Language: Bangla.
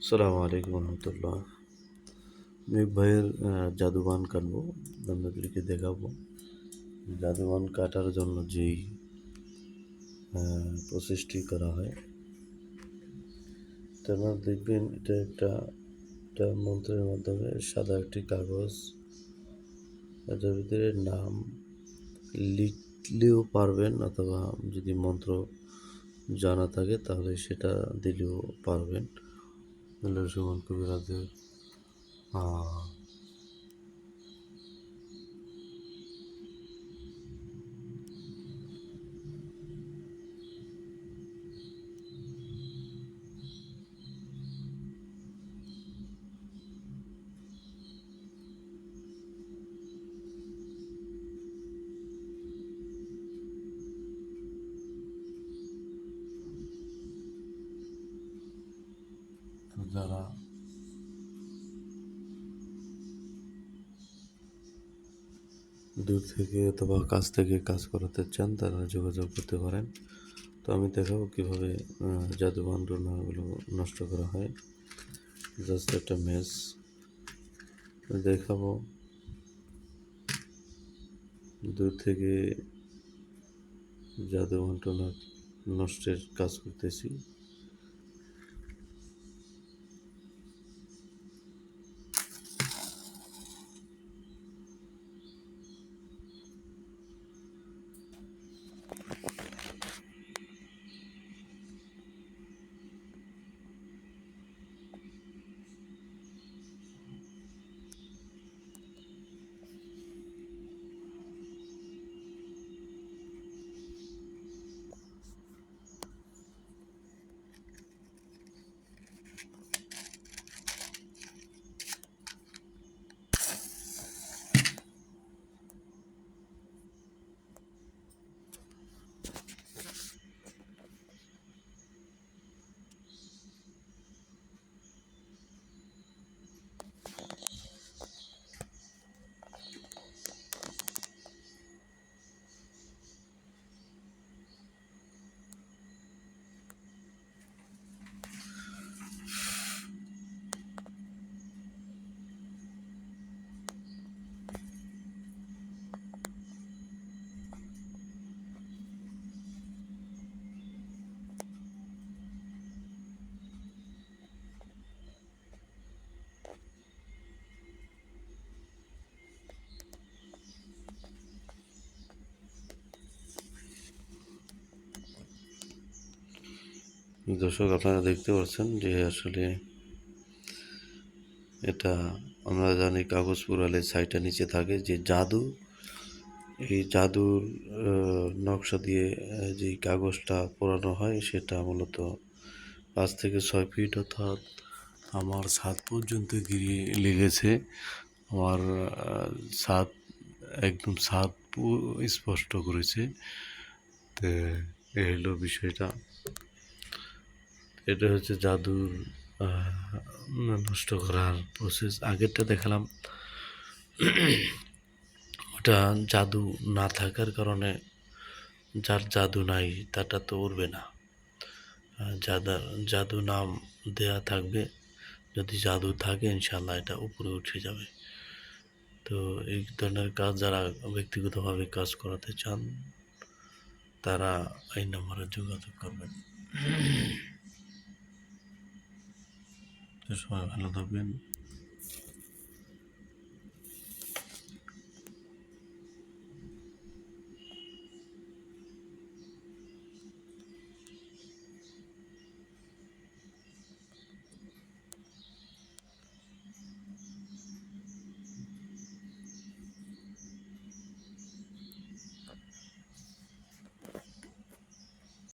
আসসালামু আলাইকুম রহমতুল্লাহ। আমি ভাইয়ের জাদুবান কাটবো, আপনাদেরকে দেখাবো। জাদুবান কাটার জন্য যেই প্রসেসটি করা হয়, তো আপনারা দেখবেন এটা একটা মন্ত্রের মাধ্যমে সাদা একটি কাগজ, এটার ভিতরে নাম লিখলেও পারবেন, অথবা যদি মন্ত্র জানা থাকে তাহলে সেটা দিলেও পারবেন। সুমন কবিরাজের আহ যারা দূর থেকে অথবা কাছ থেকে কাজ করাতে চান তারা যোগাযোগ করতে পারেন। তো আমি দেখাবো কীভাবে জাদু মন্ত্রণাগুলো নষ্ট করা হয়। জাস্ট একটা মেস দেখাবো, দূর থেকে জাদু মন্ত্রণা নষ্টের কাজ করতেছি। দর্শক, আপনারা দেখতে পাচ্ছেন যে আসলে এটা আমরা জানি কাগজ পুরালে সাইডটা নিচে থাকে যে জাদু, এই জাদুর নকশা দিয়ে যেই কাগজটা পোড়ানো হয় সেটা মূলত 5 থেকে 6 ফিট, অর্থাৎ আমার ছাদ পর্যন্ত গিয়ে লেগেছে। আমার ছাদ, একদম ছাদ স্পষ্ট করেছে। তো এই হলো বিষয়টা। এটা হচ্ছে জাদুর নষ্ট করার প্রসেস। আগেরটা দেখালাম, ওটা জাদু না থাকার কারণে, যার জাদু নাই তারটা তো উড়বে না। যাদের জাদু নাম দেয়া থাকবে, যদি জাদু থাকে ইনশাল্লাহ এটা উপরে উঠে যাবে। তো এই ধরনের কাজ যারা ব্যক্তিগতভাবে কাজ করাতে চান তারা এই নম্বরে যোগাযোগ করবেন। সবাই ভালো থাকবেন।